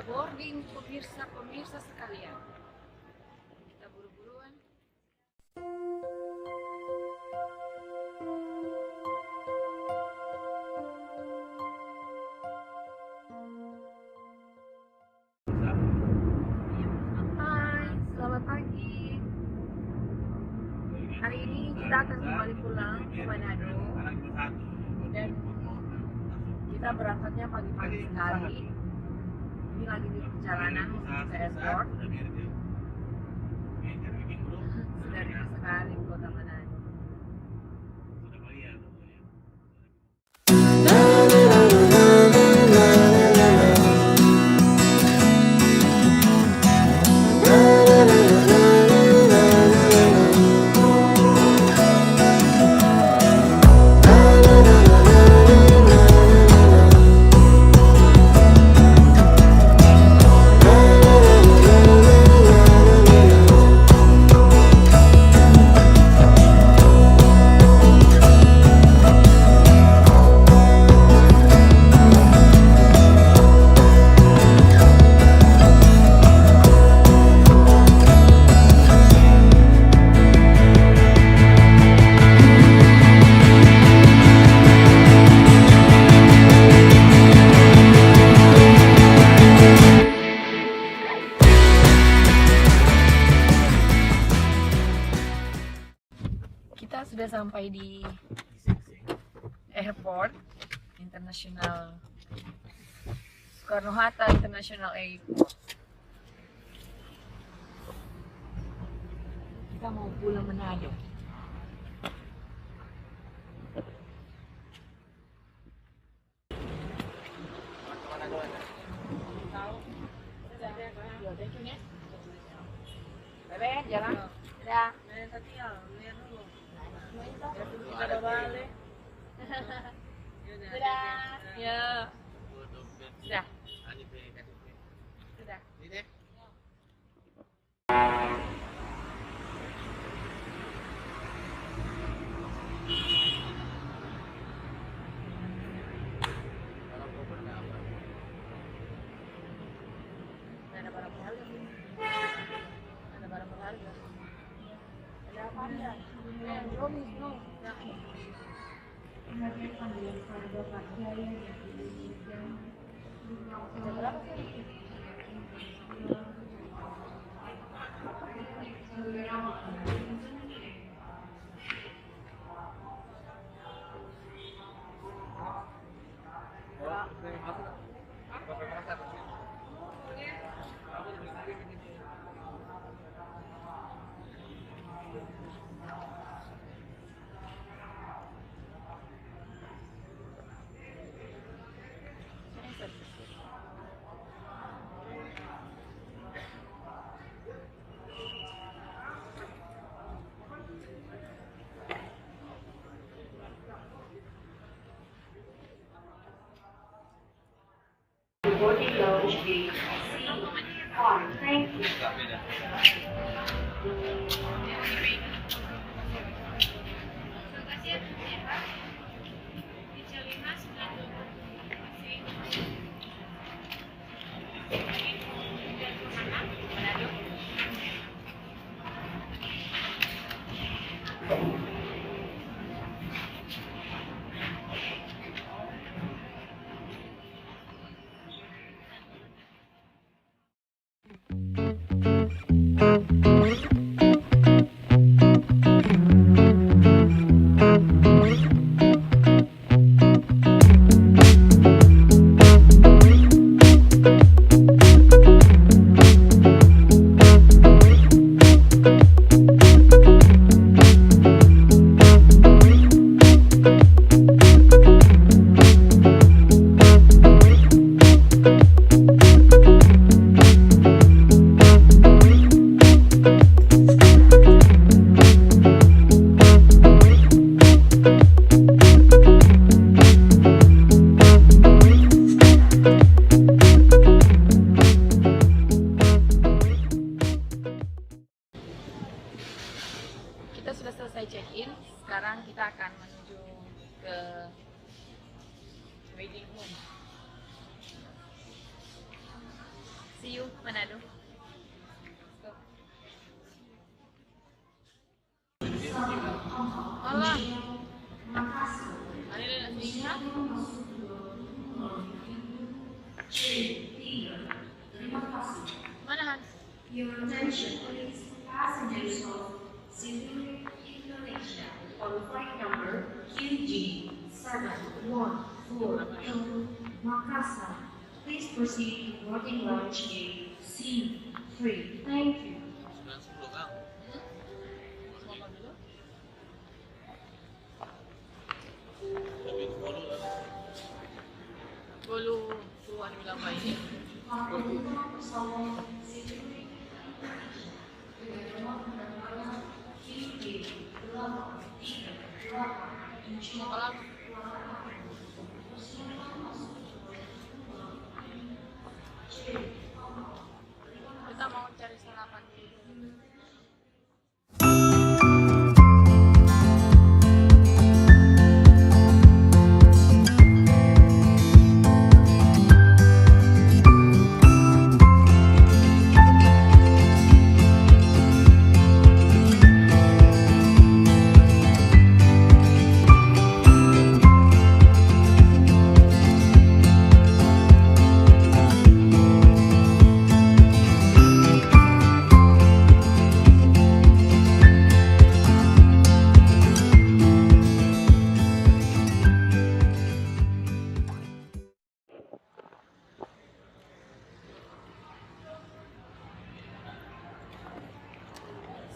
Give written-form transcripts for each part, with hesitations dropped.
boarding pemirsa sekalian. Kita buru-buruan. Hai, selamat pagi. Hari ini kita akan kembali pulang ke Manado dan kita berangkatnya pagi-pagi sekali. Ini lagi di perjalanan menuju ke airport. Sudah rindu sekali kota Manado. Kita sudah sampai di airport internasional Soekarno-Hatta International Airport. Kita mau pulang Manado. Bebe, jalan. Dadah. Kita balik. Sudah. Ya. Sudah. Sudah. Ada barang berharga. Ada barang berharga. Ada apa anda? No. Berapa sih? Boarding lounge gate C1. Thank you. See you, Manado. Allah. Ada nasi ikan? Mana Han? Your attention, please. Passengers of Zurich Indonesia on flight number QG714 Makassar. Please proceed to boarding lounge gate C3. Thank you. Bolu tuan bilang apa ini? Kalau kita mau cari sarapan dulu.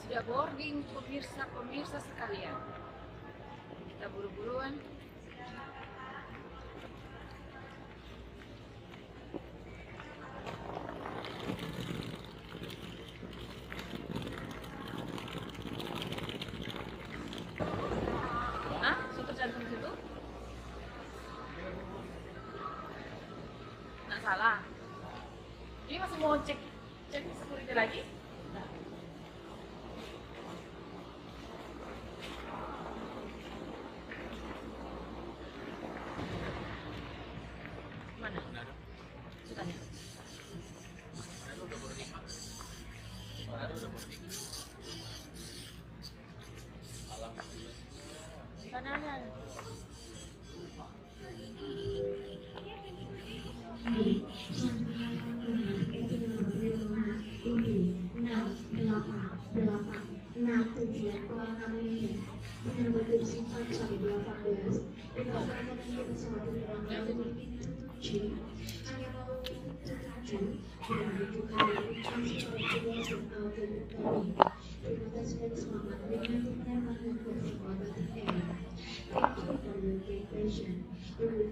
Sudah boarding pemirsa sekalian. Kita buru-buruan. Hah? Soto jantung situ? Nggak salah. Ini masih mau cek security lagi? Mana? Sudah ya? Sana ada.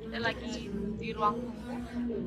Kita lagi di ruang tunggu.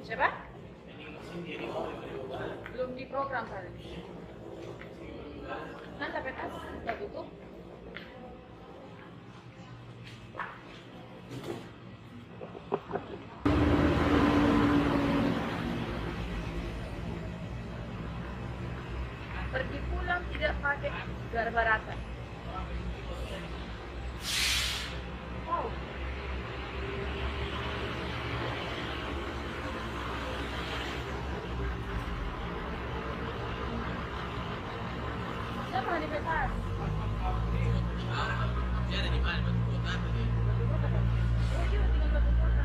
Siapa? Belum diprogram kali. Nanti petas udah tutup. Pergi pulang tidak pakai garbarata. Wow. Siapa di petas? Dia ada di mana? Batu Kota tadi. Oh iya, tinggal Batu Kota.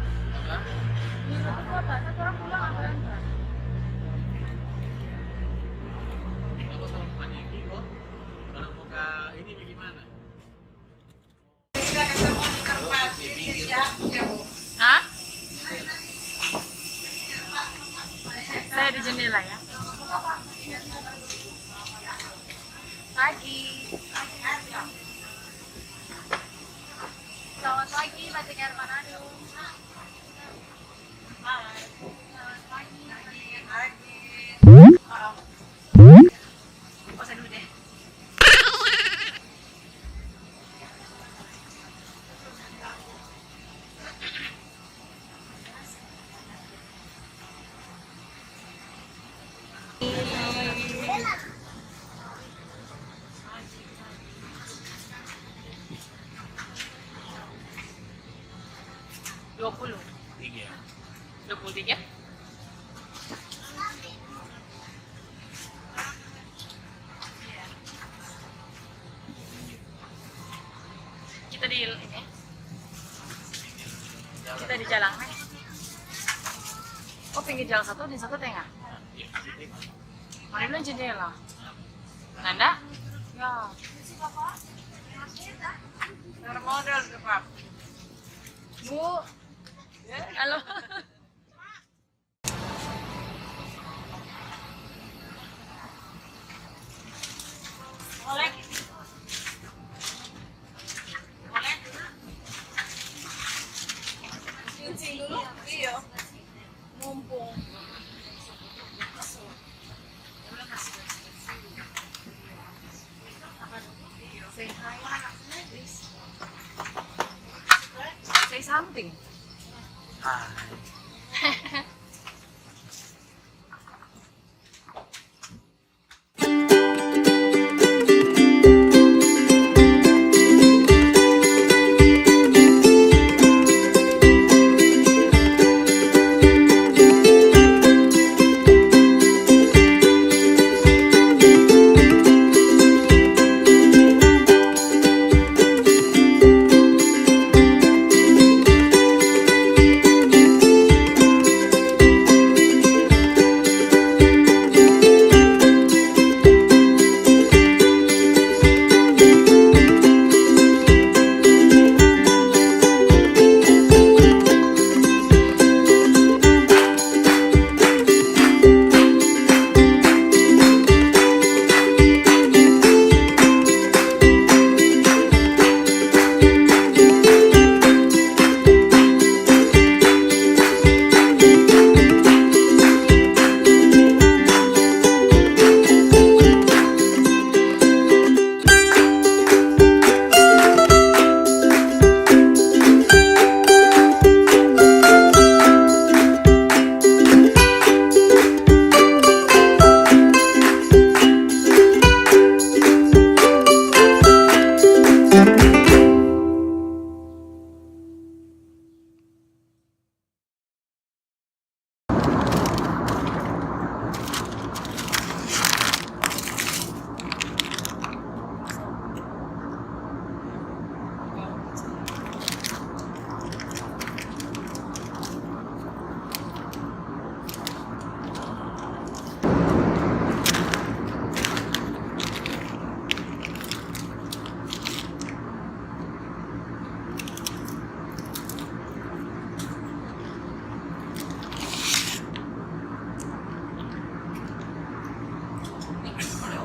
Di Batu Kota, satu orang pulang apa yang Saya di jendela ya. Pagi. Selamat pagi, Batik Air Manado. Hai. Selamat pagi. Oh, saya dulu deh. Dua puluh. 23. Kita di ini. Kita di jalan nih. Oh, pinggir jalan satu di satu tengah. Mari belum jendela. Nanda? Ya. Termodel ke Pak. Bu. Halo. Oleh. Oleh. Cincin dulu. Iya. Mumpung. Say hi. Say something. Hai.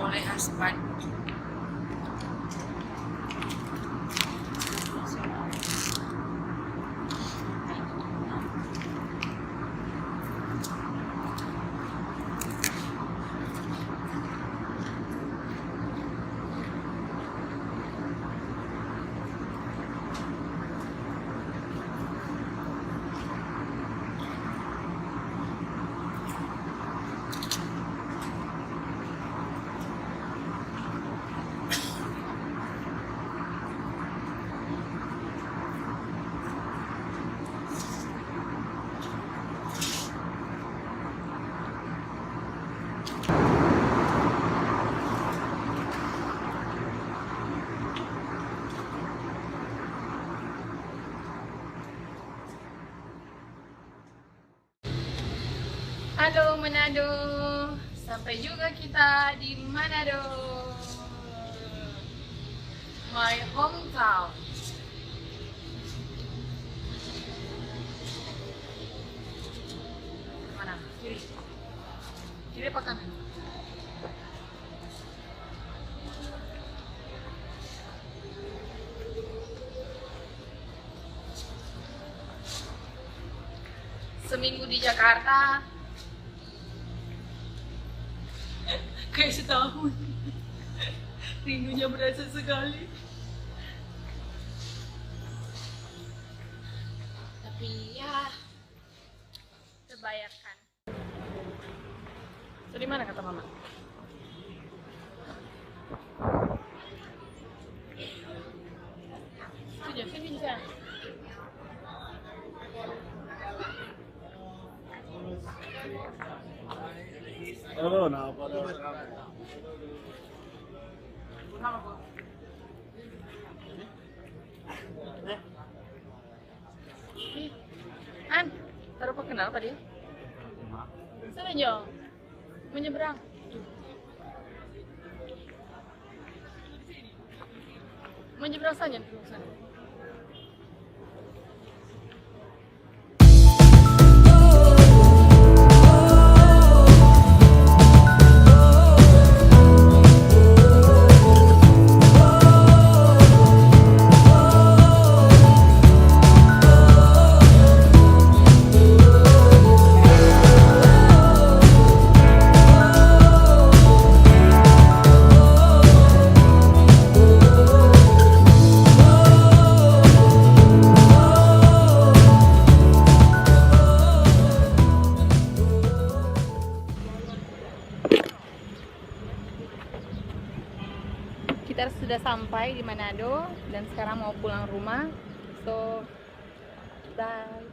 Oleh asupan. Halo Manado, sampai juga kita di Manado, my hometown. Mana? Kiri. Kiri apa kanan? Seminggu di Jakarta kayak setahun. Rindunya berasa sekali. Tapi ya terbayarkan. So di mana kata mama? Sudah, sini bisa. Oh, kenapa? Mama bu. An, taruh apa kenal tadi? Sana Jo, menyeberang. Menyeberang saja di sana. Kita sudah sampai di Manado dan sekarang mau pulang rumah. So, bye.